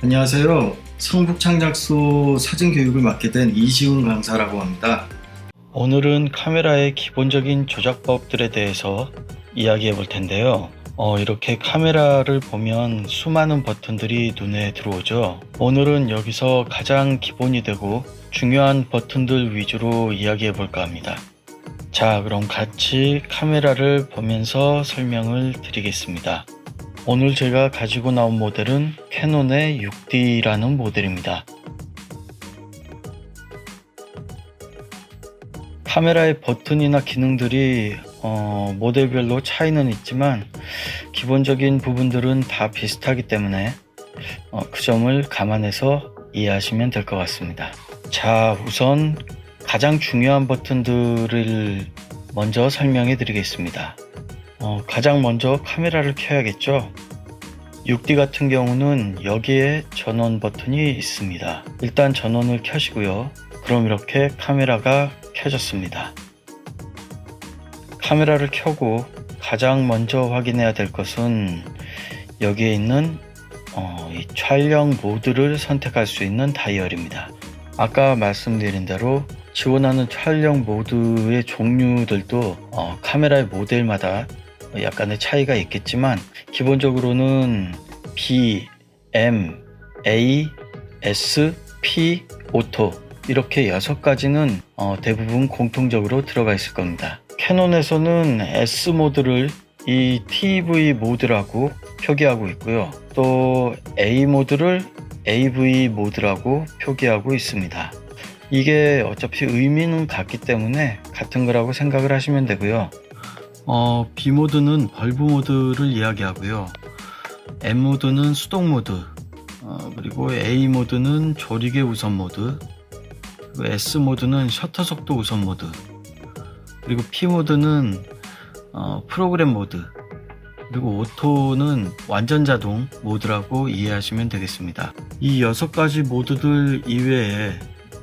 안녕하세요. 성북창작소 사진교육을 맡게 된 이시훈 강사라고 합니다. 오늘은 카메라의 기본적인 조작법들에 대해서 이야기해 볼 텐데요. 이렇게 카메라를 보면 수많은 버튼들이 눈에 들어오죠. 오늘은 여기서 가장 기본이 되고 중요한 버튼들 위주로 이야기해 볼까 합니다. 자, 그럼 같이 카메라를 보면서 설명을 드리겠습니다. 오늘 제가 가지고 나온 모델은 캐논의 6D라는 모델입니다. 카메라의 버튼이나 기능들이 모델별로 차이는 있지만 기본적인 부분들은 다 비슷하기 때문에 그 점을 감안해서 이해하시면 될 것 같습니다. 자, 우선 가장 중요한 버튼들을 먼저 설명해 드리겠습니다. 가장 먼저 카메라를 켜야겠죠. 6D 같은 경우는 여기에 전원 버튼이 있습니다. 일단 전원을 켜시고요. 그럼 이렇게 카메라가 켜졌습니다. 카메라를 켜고 가장 먼저 확인해야 될 것은 여기에 있는 이 촬영 모드를 선택할 수 있는 다이얼입니다. 아까 말씀드린 대로 지원하는 촬영 모드의 종류들도 카메라의 모델마다 약간의 차이가 있겠지만 기본적으로는 B, M, A, S, P, 오토 이렇게 6가지는 대부분 공통적으로 들어가 있을 겁니다. 캐논에서는 S 모드를 이 TV 모드라고 표기하고 있고요. 또 A 모드를 AV 모드라고 표기하고 있습니다. 이게 어차피 의미는 같기 때문에 같은 거라고 생각을 하시면 되고요. B 모드는 벌브 모드를 이야기하고요. M 모드는 수동 모드, 그리고 A 모드는 조리개 우선 모드, 그리고 S 모드는 셔터 속도 우선 모드, 그리고 P 모드는 프로그램 모드, 그리고 오토는 완전 자동 모드라고 이해하시면 되겠습니다. 이 6가지 모드들 이외에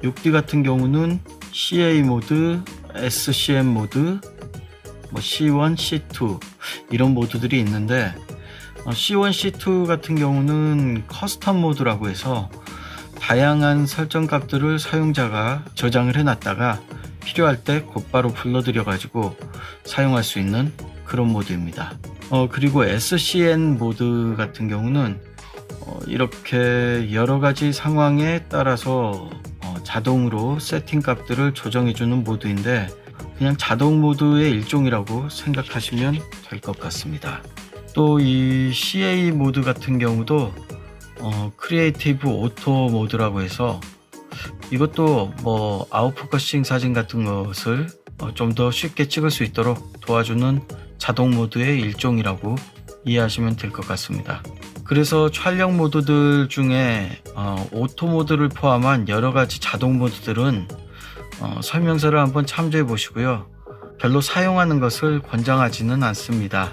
6D 같은 경우는 CA 모드, SCM 모드, C1, C2 이런 모드들이 있는데 C1, C2 같은 경우는 커스텀 모드라고 해서 다양한 설정 값들을 사용자가 저장을 해놨다가 필요할 때 곧바로 불러들여 가지고 사용할 수 있는 그런 모드입니다. 그리고 SCN 모드 같은 경우는 이렇게 여러가지 상황에 따라서 자동으로 세팅 값들을 조정해주는 모드인데 그냥 자동 모드의 일종이라고 생각하시면 될 것 같습니다. 또 이 CA 모드 같은 경우도 크리에이티브 오토 모드라고 해서 이것도 아웃포커싱 사진 같은 것을 좀 더 쉽게 찍을 수 있도록 도와주는 자동 모드의 일종이라고 이해하시면 될 것 같습니다. 그래서 촬영 모드들 중에 오토 모드를 포함한 여러가지 자동 모드들은 설명서를 한번 참조해 보시고요. 별로 사용하는 것을 권장하지는 않습니다.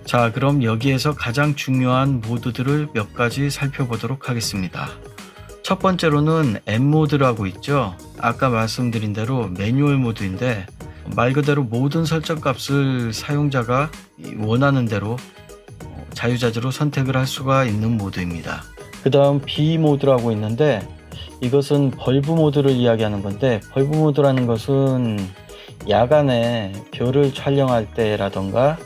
자, 그럼 여기에서 가장 중요한 모드들을 몇 가지 살펴보도록 하겠습니다. 첫 번째로는 M 모드라고 있죠. 아까 말씀드린 대로 매뉴얼 모드인데 말 그대로 모든 설정 값을 사용자가 원하는 대로 자유자재로 선택을 할 수가 있는 모드입니다. 그 다음 B 모드라고 있는데 이것은 벌브 모드를 이야기하는 건데 벌브 모드라는 것은 야간에 별을 촬영할 때라던가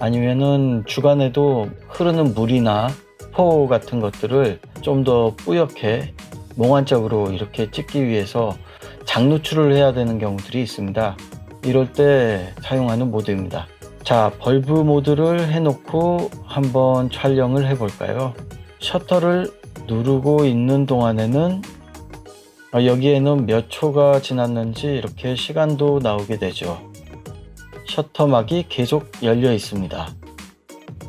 아니면은 주간에도 흐르는 물이나 폭 같은 것들을 좀 더 뿌옇게 몽환적으로 이렇게 찍기 위해서 장노출을 해야 되는 경우들이 있습니다. 이럴 때 사용하는 모드입니다. 자, 벌브 모드를 해놓고 한번 촬영을 해볼까요? 셔터를 누르고 있는 동안에는 여기에는 몇 초가 지났는지 이렇게 시간도 나오게 되죠. 셔터막이 계속 열려 있습니다.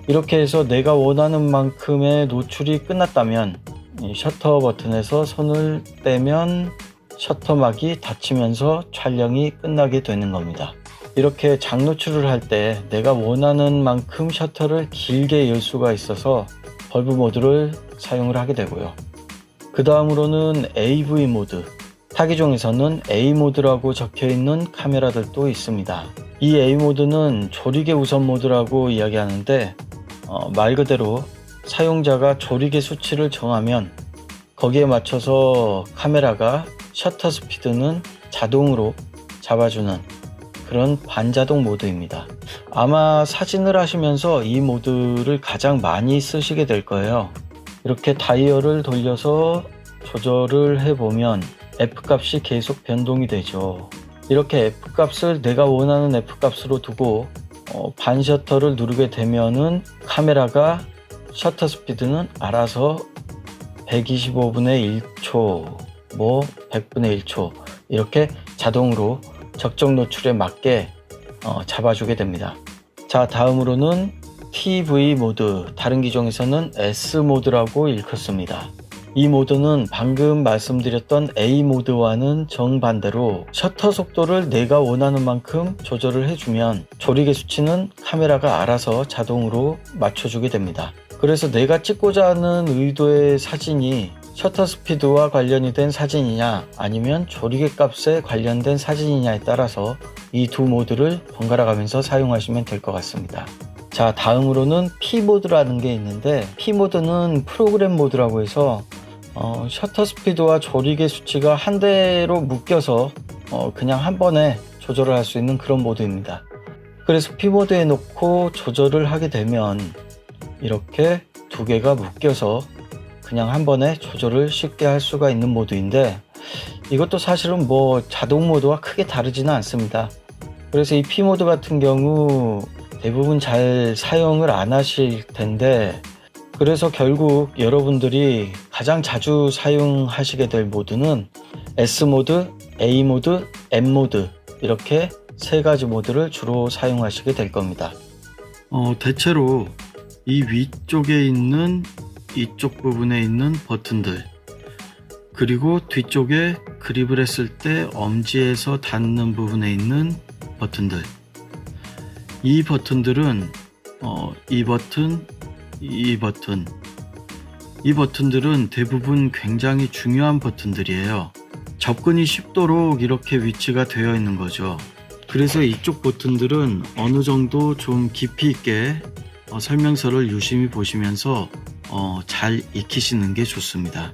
이렇게 해서 내가 원하는 만큼의 노출이 끝났다면 이 셔터 버튼에서 손을 떼면 셔터막이 닫히면서 촬영이 끝나게 되는 겁니다. 이렇게 장노출을 할 때 내가 원하는 만큼 셔터를 길게 열 수가 있어서 벌브 모드를 사용을 하게 되고요. 그 다음으로는 AV 모드. 타기종에서는 A 모드라고 적혀 있는 카메라들도 있습니다. 이 A 모드는 조리개 우선 모드라고 이야기하는데 말 그대로 사용자가 조리개 수치를 정하면 거기에 맞춰서 카메라가 셔터 스피드는 자동으로 잡아주는 그런 반자동 모드입니다. 아마 사진을 하시면서 이 모드를 가장 많이 쓰시게 될 거예요. 이렇게 다이얼을 돌려서 조절을 해보면 F값이 계속 변동이 되죠. 이렇게 F값을 내가 원하는 F값으로 두고 반셔터를 누르게 되면은 카메라가 셔터 스피드는 알아서 125분의 1초, 100분의 1초 이렇게 자동으로 적정 노출에 맞게 잡아주게 됩니다. 자, 다음으로는 TV 모드, 다른 기종에서는 S 모드라고 읽었습니다. 이 모드는 방금 말씀드렸던 A 모드와는 정반대로 셔터 속도를 내가 원하는 만큼 조절을 해주면 조리개 수치는 카메라가 알아서 자동으로 맞춰주게 됩니다. 그래서 내가 찍고자 하는 의도의 사진이 셔터 스피드와 관련이 된 사진이냐 아니면 조리개 값에 관련된 사진이냐에 따라서 이 두 모드를 번갈아 가면서 사용하시면 될 것 같습니다. 자, 다음으로는 P 모드라는 게 있는데 P 모드는 프로그램 모드라고 해서 셔터 스피드와 조리개 수치가 한 대로 묶여서 그냥 한 번에 조절을 할 수 있는 그런 모드입니다. 그래서 P 모드에 놓고 조절을 하게 되면 이렇게 두 개가 묶여서 그냥 한 번에 조절을 쉽게 할 수가 있는 모드인데 이것도 사실은 자동 모드와 크게 다르지는 않습니다. 그래서 이 P 모드 같은 경우 대부분 잘 사용을 안 하실 텐데 그래서 결국 여러분들이 가장 자주 사용하시게 될 모드는 S 모드, A 모드, M 모드 이렇게 세 가지 모드를 주로 사용하시게 될 겁니다. 대체로 이 위쪽에 있는 이쪽 부분에 있는 버튼들 그리고 뒤쪽에 그립을 했을 때 엄지에서 닿는 부분에 있는 버튼들 이 버튼들은 이 버튼들은 대부분 굉장히 중요한 버튼들이에요. 접근이 쉽도록 이렇게 위치가 되어 있는 거죠. 그래서 이쪽 버튼들은 어느 정도 좀 깊이 있게 설명서를 유심히 보시면서 잘 익히시는 게 좋습니다.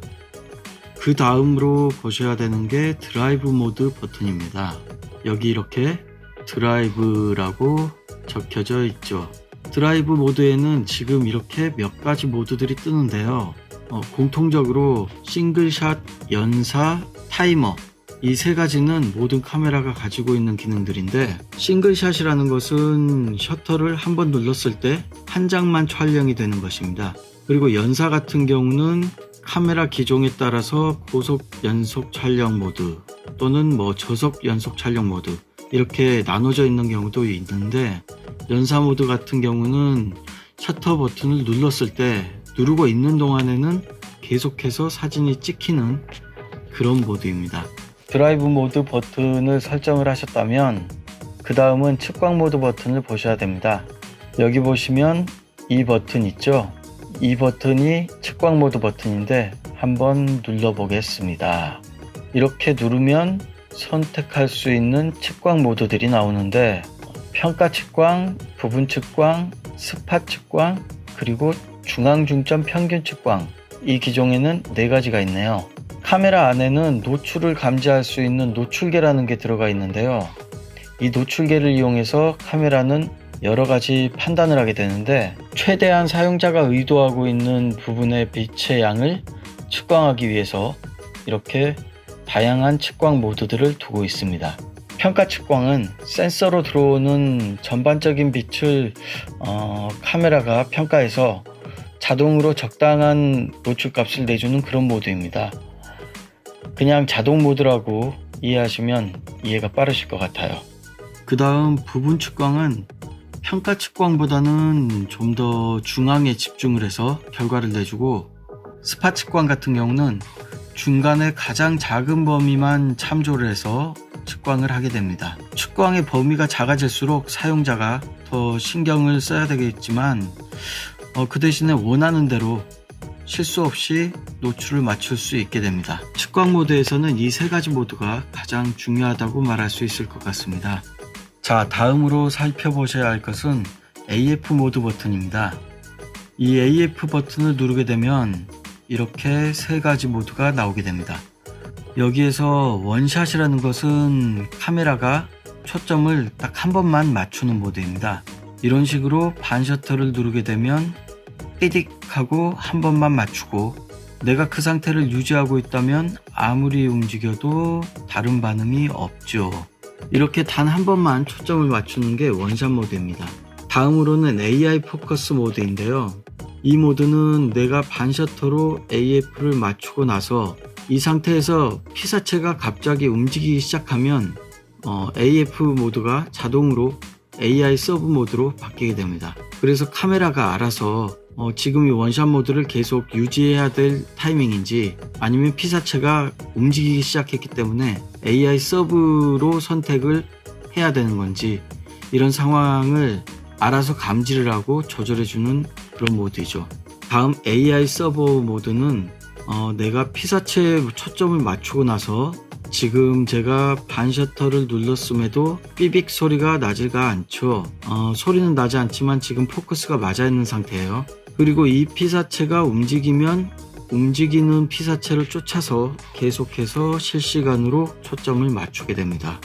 그 다음으로 보셔야 되는 게 드라이브 모드 버튼입니다. 여기 이렇게 드라이브라고 적혀져 있죠. 드라이브 모드에는 지금 이렇게 몇 가지 모드들이 뜨는데요. 공통적으로 싱글샷, 연사, 타이머 이 세 가지는 모든 카메라가 가지고 있는 기능들인데 싱글샷이라는 것은 셔터를 한번 눌렀을 때 한 장만 촬영이 되는 것입니다. 그리고 연사 같은 경우는 카메라 기종에 따라서 고속 연속 촬영 모드 또는 저속 연속 촬영 모드 이렇게 나눠져 있는 경우도 있는데 연사 모드 같은 경우는 셔터 버튼을 눌렀을 때 누르고 있는 동안에는 계속해서 사진이 찍히는 그런 모드입니다. 드라이브 모드 버튼을 설정을 하셨다면 그 다음은 측광 모드 버튼을 보셔야 됩니다. 여기 보시면 이 버튼 있죠? 이 버튼이 측광 모드 버튼인데 한번 눌러 보겠습니다. 이렇게 누르면 선택할 수 있는 측광 모드들이 나오는데 평가 측광, 부분 측광, 스팟 측광, 그리고 중앙 중점 평균 측광 이 기종에는 4가지가 있네요. 카메라 안에는 노출을 감지할 수 있는 노출계라는 게 들어가 있는데요. 이 노출계를 이용해서 카메라는 여러가지 판단을 하게 되는데 최대한 사용자가 의도하고 있는 부분의 빛의 양을 측광하기 위해서 이렇게 다양한 측광 모드들을 두고 있습니다. 평가 측광은 센서로 들어오는 전반적인 빛을 카메라가 평가해서 자동으로 적당한 노출값을 내주는 그런 모드입니다. 그냥 자동 모드라고 이해하시면 이해가 빠르실 것 같아요. 그 다음 부분 측광은 평가 측광보다는 좀 더 중앙에 집중을 해서 결과를 내주고 스팟 측광 같은 경우는 중간에 가장 작은 범위만 참조를 해서 측광을 하게 됩니다. 측광의 범위가 작아질수록 사용자가 더 신경을 써야 되겠지만 그 대신에 원하는 대로 실수 없이 노출을 맞출 수 있게 됩니다. 측광 모드에서는 이 3가지 모드가 가장 중요하다고 말할 수 있을 것 같습니다. 자, 다음으로 살펴보셔야 할 것은 AF 모드 버튼입니다. 이 AF 버튼을 누르게 되면 이렇게 세 가지 모드가 나오게 됩니다. 여기에서 원샷이라는 것은 카메라가 초점을 딱 한 번만 맞추는 모드입니다. 이런 식으로 반셔터를 누르게 되면 띠딕 하고 한 번만 맞추고, 내가 그 상태를 유지하고 있다면 아무리 움직여도 다른 반응이 없죠. 이렇게 단 한 번만 초점을 맞추는 게 원샷 모드입니다. 다음으로는 AI 포커스 모드인데요. 이 모드는 내가 반셔터로 AF를 맞추고 나서 이 상태에서 피사체가 갑자기 움직이기 시작하면 AF 모드가 자동으로 AI 서브 모드로 바뀌게 됩니다. 그래서 카메라가 알아서 지금 이 원샷 모드를 계속 유지해야 될 타이밍인지, 아니면 피사체가 움직이기 시작했기 때문에 AI 서브로 선택을 해야 되는 건지, 이런 상황을 알아서 감지를 하고 조절해주는 그런 모드이죠. 다음 AI 서버 모드는 내가 피사체에 초점을 맞추고 나서 지금 제가 반셔터를 눌렀음에도 삐빅 소리가 나지가 않죠. 소리는 나지 않지만 지금 포커스가 맞아 있는 상태예요. 그리고 이 피사체가 움직이면 움직이는 피사체를 쫓아서 계속해서 실시간으로 초점을 맞추게 됩니다.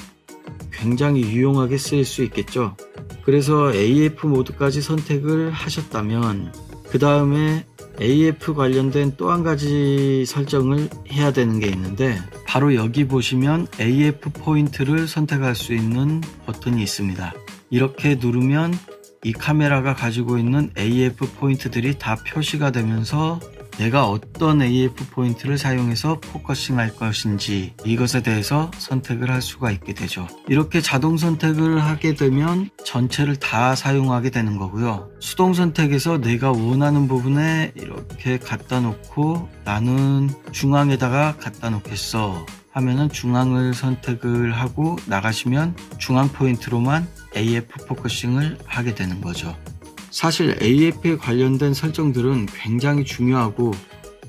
굉장히 유용하게 쓰일 수 있겠죠. 그래서 AF 모드까지 선택을 하셨다면 그 다음에 AF 관련된 또 한 가지 설정을 해야 되는 게 있는데, 바로 여기 보시면 AF 포인트를 선택할 수 있는 버튼이 있습니다. 이렇게 누르면 이 카메라가 가지고 있는 AF 포인트들이 다 표시가 되면서 내가 어떤 AF 포인트를 사용해서 포커싱 할 것인지, 이것에 대해서 선택을 할 수가 있게 되죠. 이렇게 자동 선택을 하게 되면 전체를 다 사용하게 되는 거고요. 수동 선택에서 내가 원하는 부분에 이렇게 갖다 놓고 나는 중앙에다가 갖다 놓겠어 하면은 중앙을 선택을 하고 나가시면 중앙 포인트로만 AF 포커싱을 하게 되는 거죠. 사실 AF에 관련된 설정들은 굉장히 중요하고,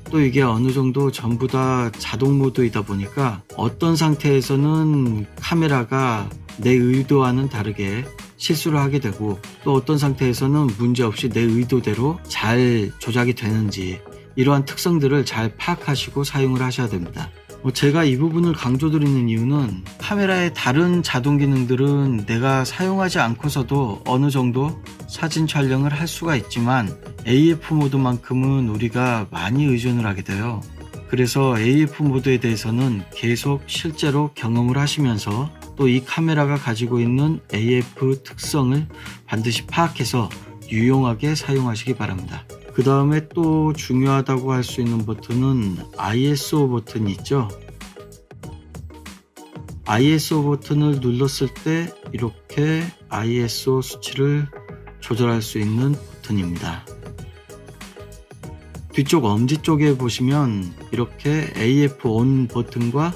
또 이게 어느 정도 전부 다 자동 모드이다 보니까 어떤 상태에서는 카메라가 내 의도와는 다르게 실수를 하게 되고, 또 어떤 상태에서는 문제없이 내 의도대로 잘 조작이 되는지, 이러한 특성들을 잘 파악하시고 사용을 하셔야 됩니다. 제가 이 부분을 강조드리는 이유는 카메라의 다른 자동 기능들은 내가 사용하지 않고서도 어느 정도 사진 촬영을 할 수가 있지만 AF 모드만큼은 우리가 많이 의존을 하게 돼요. 그래서 AF 모드에 대해서는 계속 실제로 경험을 하시면서 또 이 카메라가 가지고 있는 AF 특성을 반드시 파악해서 유용하게 사용하시기 바랍니다. 그 다음에 또 중요하다고 할 수 있는 버튼은 ISO 버튼이 있죠. ISO 버튼을 눌렀을 때 이렇게 ISO 수치를 조절할 수 있는 버튼입니다. 뒤쪽 엄지 쪽에 보시면 이렇게 AF ON 버튼과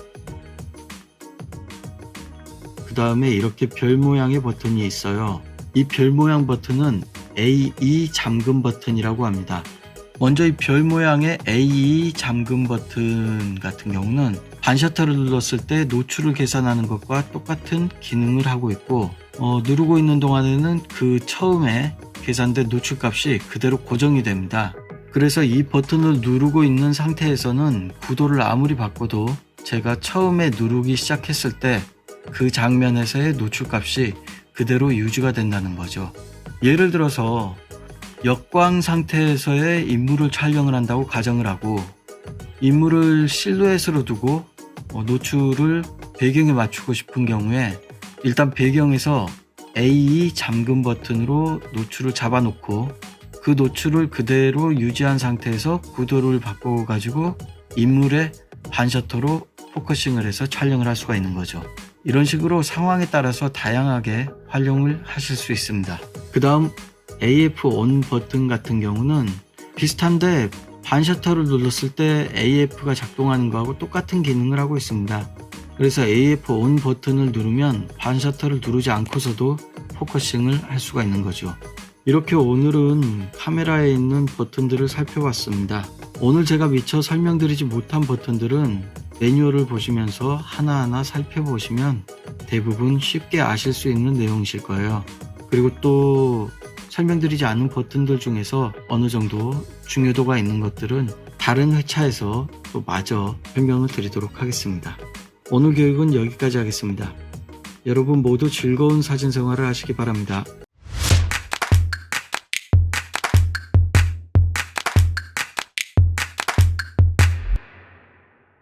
그 다음에 이렇게 별 모양의 버튼이 있어요. 이 별 모양 버튼은 AE 잠금 버튼이라고 합니다. 먼저 이 별 모양의 AE 잠금 버튼 같은 경우는 반셔터를 눌렀을 때 노출을 계산하는 것과 똑같은 기능을 하고 있고, 누르고 있는 동안에는 그 처음에 계산된 노출값이 그대로 고정이 됩니다. 그래서 이 버튼을 누르고 있는 상태에서는 구도를 아무리 바꿔도 제가 처음에 누르기 시작했을 때 그 장면에서의 노출값이 그대로 유지가 된다는 거죠. 예를 들어서 역광 상태에서의 인물을 촬영을 한다고 가정을 하고, 인물을 실루엣으로 두고 노출을 배경에 맞추고 싶은 경우에 일단 배경에서 AE 잠금 버튼으로 노출을 잡아놓고 그 노출을 그대로 유지한 상태에서 구도를 바꿔 가지고 인물의 반셔터로 포커싱을 해서 촬영을 할 수가 있는 거죠. 이런 식으로 상황에 따라서 다양하게 활용을 하실 수 있습니다. 그 다음 AF ON 버튼 같은 경우는 비슷한데 반셔터를 눌렀을 때 AF가 작동하는 거하고 똑같은 기능을 하고 있습니다. 그래서 AF ON 버튼을 누르면 반셔터를 누르지 않고서도 포커싱을 할 수가 있는 거죠. 이렇게 오늘은 카메라에 있는 버튼들을 살펴봤습니다. 오늘 제가 미처 설명드리지 못한 버튼들은 매뉴얼을 보시면서 하나하나 살펴보시면 대부분 쉽게 아실 수 있는 내용이실 거예요. 그리고 또 설명드리지 않은 버튼들 중에서 어느 정도 중요도가 있는 것들은 다른 회차에서 또 마저 설명을 드리도록 하겠습니다. 오늘 교육은 여기까지 하겠습니다. 여러분 모두 즐거운 사진 생활을 하시기 바랍니다.